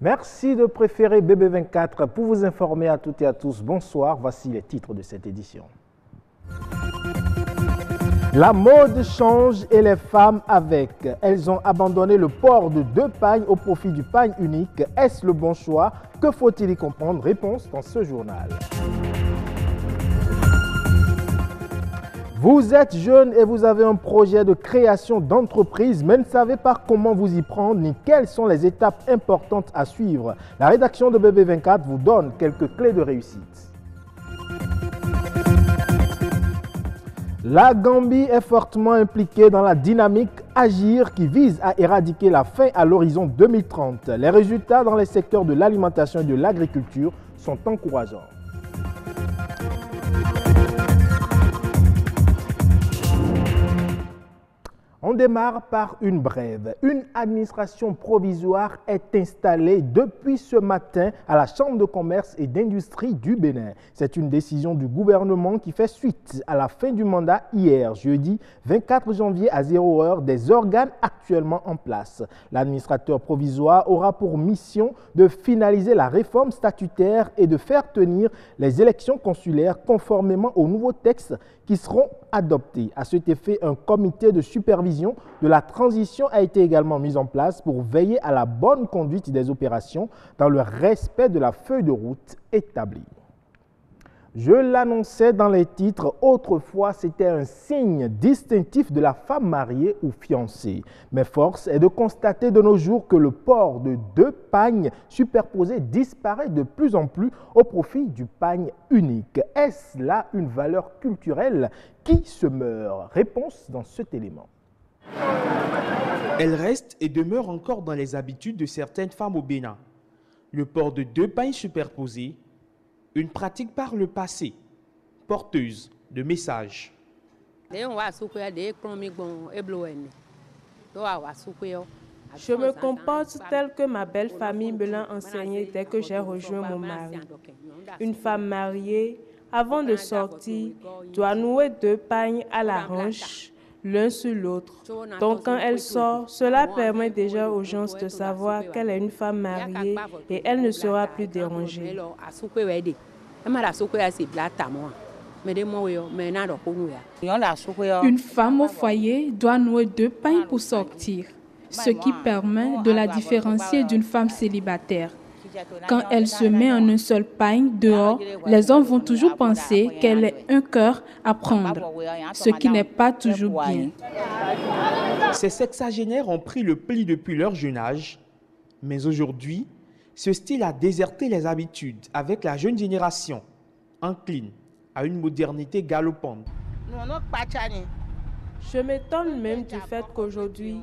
Merci de préférer BB24 pour vous informer à toutes et à tous. Bonsoir, voici les titres de cette édition. La mode change et les femmes avec. Elles ont abandonné le port de 2 pagnes au profit du pagne unique. Est-ce le bon choix? Que faut-il y comprendre? Réponse dans ce journal. Vous êtes jeune et vous avez un projet de création d'entreprise, mais ne savez pas comment vous y prendre ni quelles sont les étapes importantes à suivre. La rédaction de BB24 vous donne quelques clés de réussite. La Gambie est fortement impliquée dans la dynamique Agir qui vise à éradiquer la faim à l'horizon 2030. Les résultats dans les secteurs de l'alimentation et de l'agriculture sont encourageants. On démarre par une brève. Une administration provisoire est installée depuis ce matin à la Chambre de commerce et d'industrie du Bénin. C'est une décision du gouvernement qui fait suite à la fin du mandat hier, jeudi 24 janvier à 0 heure, des organes actuellement en place. L'administrateur provisoire aura pour mission de finaliser la réforme statutaire et de faire tenir les élections consulaires conformément aux nouveaux textes qui seront adoptés. À cet effet, un comité de supervision de la transition a été également mis en place pour veiller à la bonne conduite des opérations dans le respect de la feuille de route établie. Je l'annonçais dans les titres, autrefois c'était un signe distinctif de la femme mariée ou fiancée. Mais force est de constater de nos jours que le port de 2 pagnes superposés disparaît de plus en plus au profit du pagne unique. Est-ce là une valeur culturelle qui se meurt? Réponse dans cet élément. Elle reste et demeure encore dans les habitudes de certaines femmes au Bénin. Le port de 2 pagnes superposés, une pratique par le passé, porteuse de messages. Je me comporte tel que ma belle famille me l'a enseigné dès que j'ai rejoint mon mari. Une femme mariée, avant de sortir, doit nouer 2 pagnes à la hanche, l'un sur l'autre. Donc quand elle sort, cela permet déjà aux gens de savoir qu'elle est une femme mariée et elle ne sera plus dérangée. Une femme au foyer doit nouer 2 pagnes pour sortir, ce qui permet de la différencier d'une femme célibataire. Quand elle se met en un seul pagne dehors, les hommes vont toujours penser qu'elle est un cœur à prendre, ce qui n'est pas toujours bien. Ces sexagénaires ont pris le pli depuis leur jeune âge, mais aujourd'hui, ce style a déserté les habitudes avec la jeune génération, encline à une modernité galopante. Je m'étonne même du fait qu'aujourd'hui,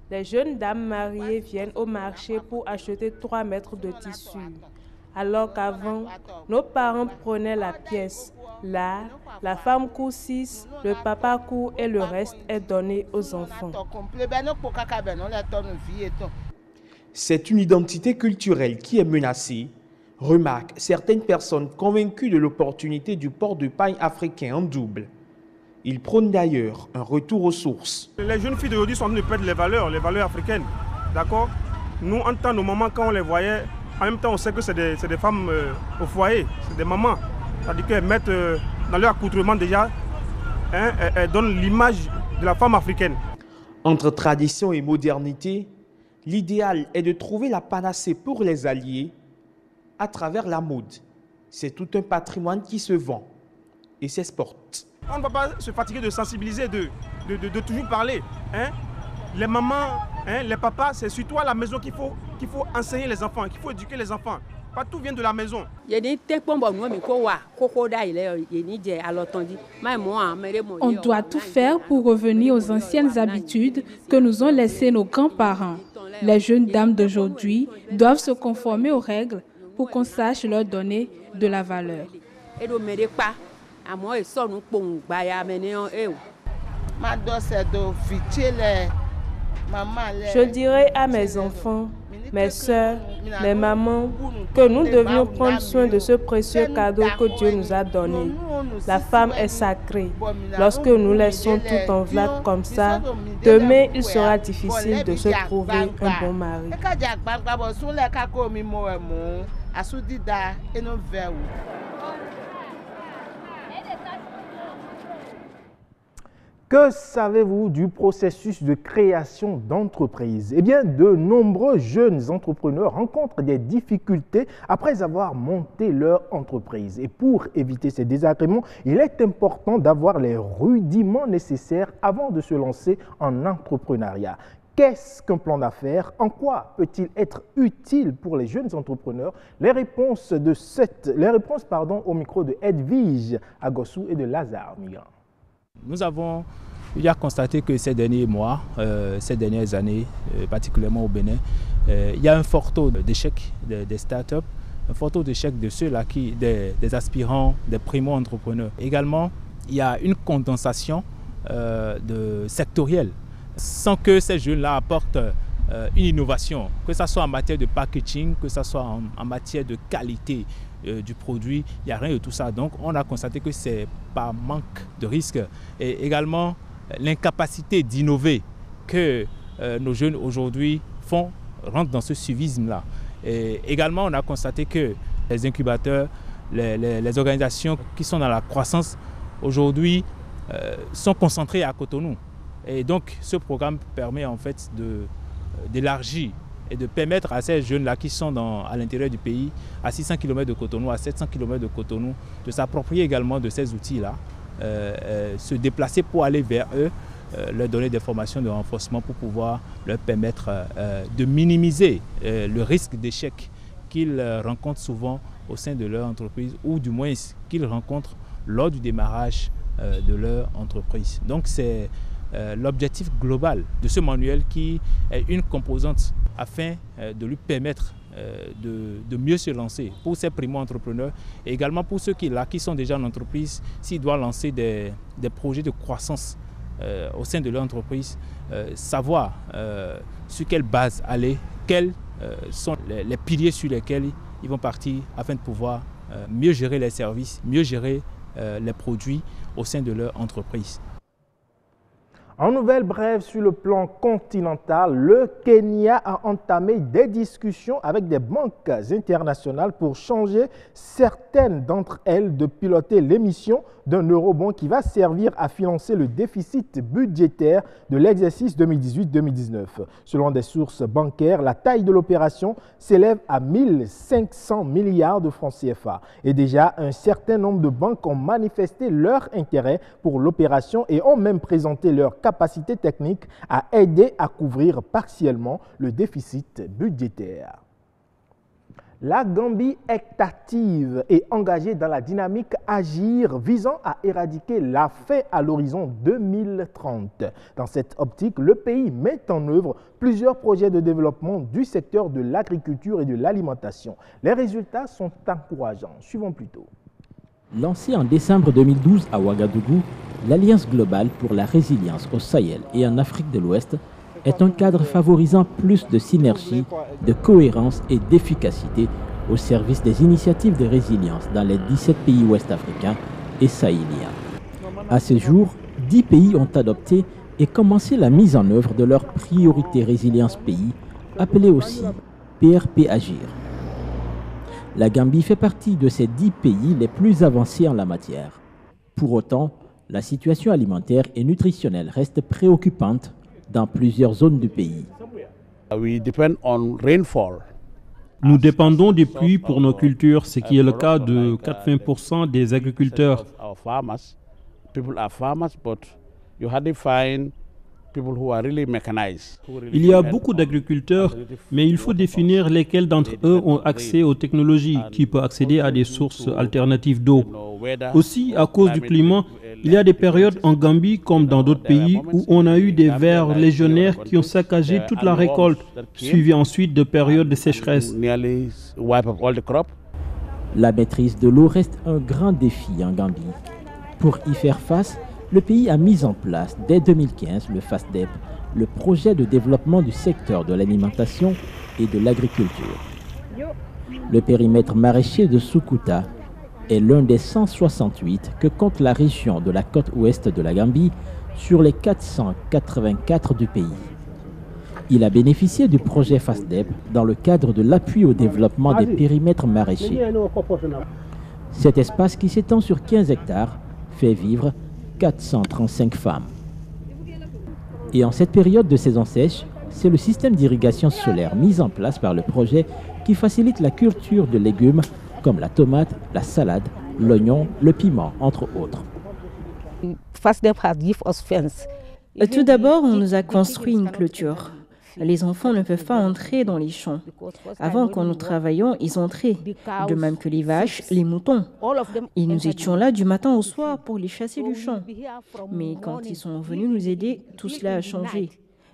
les jeunes dames mariées viennent au marché pour acheter 3 mètres de tissu, alors qu'avant, nos parents prenaient la pièce. Là, la femme coud 6, le papa coud et le reste est donné aux enfants. C'est une identité culturelle qui est menacée, remarquent certaines personnes convaincues de l'opportunité du port de pagne africain en double. Ils prônent d'ailleurs un retour aux sources. Les jeunes filles d'aujourd'hui sont en train de perdre les valeurs africaines. D'accord? Nous, en tant que mamans, quand on les voyait, en même temps, on sait que c'est des femmes au foyer, c'est des mamans. C'est-à-dire qu'elles mettent dans leur accoutrement déjà, elles donnent l'image de la femme africaine. Entre tradition et modernité, l'idéal est de trouver la panacée pour les alliés à travers la mode. C'est tout un patrimoine qui se vend et s'exporte. On ne va pas se fatiguer de sensibiliser, de toujours parler. Les mamans, les papas, c'est surtout à la maison qu'il faut enseigner les enfants, qu'il faut éduquer les enfants. Pas tout vient de la maison. On doit tout faire pour revenir aux anciennes habitudes que nous ont laissées nos grands-parents. Les jeunes dames d'aujourd'hui doivent se conformer aux règles pour qu'on sache leur donner de la valeur. Je dirais à mes enfants, mes sœurs, mes mamans, que nous devions prendre soin de ce précieux cadeau que Dieu nous a donné. La femme est sacrée. Lorsque nous laissons tout en vrac comme ça, demain il sera difficile de se trouver un bon mari. Que savez-vous du processus de création d'entreprise? Eh bien, de nombreux jeunes entrepreneurs rencontrent des difficultés après avoir monté leur entreprise. Et pour éviter ces désagréments, il est important d'avoir les rudiments nécessaires avant de se lancer en entrepreneuriat. Qu'est-ce qu'un plan d'affaires? En quoi peut-il être utile pour les jeunes entrepreneurs? Les réponses au micro de Edwige Agossou et de Lazare Migrant. Nous avons constaté que ces derniers mois, ces dernières années, particulièrement au Bénin, il y a un fort taux d'échec des startups, un fort taux d'échec de ceux-là des aspirants, des primo-entrepreneurs. Également, il y a une condensation sectorielle, sans que ces jeunes-là apportent une innovation, que ce soit en matière de packaging, que ce soit en matière de qualité du produit, il n'y a rien de tout ça. Donc on a constaté que c'est par manque de risque et également l'incapacité d'innover que nos jeunes aujourd'hui rentrent dans ce suivisme-là. Et également on a constaté que les incubateurs, les organisations qui sont dans la croissance aujourd'hui sont concentrées à Cotonou. Et donc ce programme permet en fait d'élargir et de permettre à ces jeunes-là qui sont à l'intérieur du pays, à 600 km de Cotonou, à 700 km de Cotonou, de s'approprier également de ces outils-là, se déplacer pour aller vers eux, leur donner des formations de renforcement pour pouvoir leur permettre de minimiser le risque d'échec qu'ils rencontrent souvent au sein de leur entreprise ou du moins qu'ils rencontrent lors du démarrage de leur entreprise. Donc c'est l'objectif global de ce manuel qui est une composante afin de lui permettre de mieux se lancer pour ces primo-entrepreneurs et également pour ceux qui sont déjà en entreprise, s'ils doivent lancer des projets de croissance au sein de leur entreprise, savoir sur quelle base aller, quels sont les piliers sur lesquels ils vont partir afin de pouvoir mieux gérer les services, mieux gérer les produits au sein de leur entreprise. En nouvelle brève, sur le plan continental, le Kenya a entamé des discussions avec des banques internationales pour changer certaines d'entre elles de piloter l'émission d'un eurobond qui va servir à financer le déficit budgétaire de l'exercice 2018-2019. Selon des sources bancaires, la taille de l'opération s'élève à 1500 milliards de francs CFA. Et déjà, un certain nombre de banques ont manifesté leur intérêt pour l'opération et ont même présenté leur capacité technique à aider à couvrir partiellement le déficit budgétaire. La Gambie est active et engagée dans la dynamique Agir visant à éradiquer la faim à l'horizon 2030. Dans cette optique, le pays met en œuvre plusieurs projets de développement du secteur de l'agriculture et de l'alimentation. Les résultats sont encourageants. Suivons plutôt. Lancée en décembre 2012 à Ouagadougou, l'Alliance globale pour la résilience au Sahel et en Afrique de l'Ouest est un cadre favorisant plus de synergie, de cohérence et d'efficacité au service des initiatives de résilience dans les 17 pays ouest-africains et sahéliens. À ce jour, 10 pays ont adopté et commencé la mise en œuvre de leur priorité résilience pays, appelée aussi PRP Agir. La Gambie fait partie de ces 10 pays les plus avancés en la matière. Pour autant, la situation alimentaire et nutritionnelle reste préoccupante dans plusieurs zones du pays. Nous dépendons des pluies pour nos cultures, ce qui est le cas de 80% des agriculteurs. Il y a beaucoup d'agriculteurs, mais il faut définir lesquels d'entre eux ont accès aux technologies, qui peuvent accéder à des sources alternatives d'eau. Aussi, à cause du climat, il y a des périodes en Gambie, comme dans d'autres pays, où on a eu des vers légionnaires qui ont saccagé toute la récolte, suivi ensuite de périodes de sécheresse. La maîtrise de l'eau reste un grand défi en Gambie. Pour y faire face, le pays a mis en place dès 2015 le FASDEP, le projet de développement du secteur de l'alimentation et de l'agriculture. Le périmètre maraîcher de Sukuta est l'un des 168 que compte la région de la côte ouest de la Gambie sur les 484 du pays. Il a bénéficié du projet FASDEB dans le cadre de l'appui au développement des périmètres maraîchers. Cet espace qui s'étend sur 15 hectares fait vivre 435 femmes. Et en cette période de saison sèche, c'est le système d'irrigation solaire mis en place par le projet qui facilite la culture de légumes comme la tomate, la salade, l'oignon, le piment, entre autres. Tout d'abord, on nous a construit une clôture. Les enfants ne peuvent pas entrer dans les champs. Avant, quand nous travaillions, ils entraient, de même que les vaches, les moutons. Et nous étions là du matin au soir pour les chasser du champ. Mais quand ils sont venus nous aider, tout cela a changé.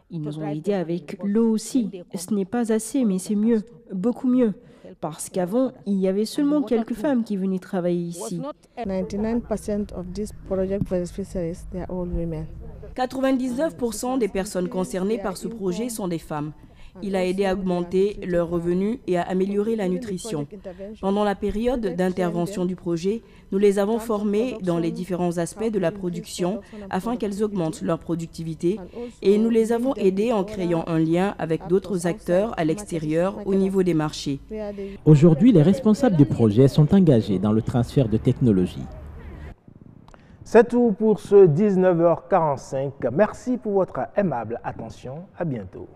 Ils nous ont aidés avec l'eau aussi. Ce n'est pas assez, mais c'est mieux, beaucoup mieux. Parce qu'avant, il y avait seulement quelques femmes qui venaient travailler ici. 99% des personnes concernées par ce projet sont des femmes. Il a aidé à augmenter leurs revenus et à améliorer la nutrition. Pendant la période d'intervention du projet, nous les avons formées dans les différents aspects de la production afin qu'elles augmentent leur productivité et nous les avons aidées en créant un lien avec d'autres acteurs à l'extérieur au niveau des marchés. Aujourd'hui, les responsables du projet sont engagés dans le transfert de technologie. C'est tout pour ce 19h45. Merci pour votre aimable attention. À bientôt.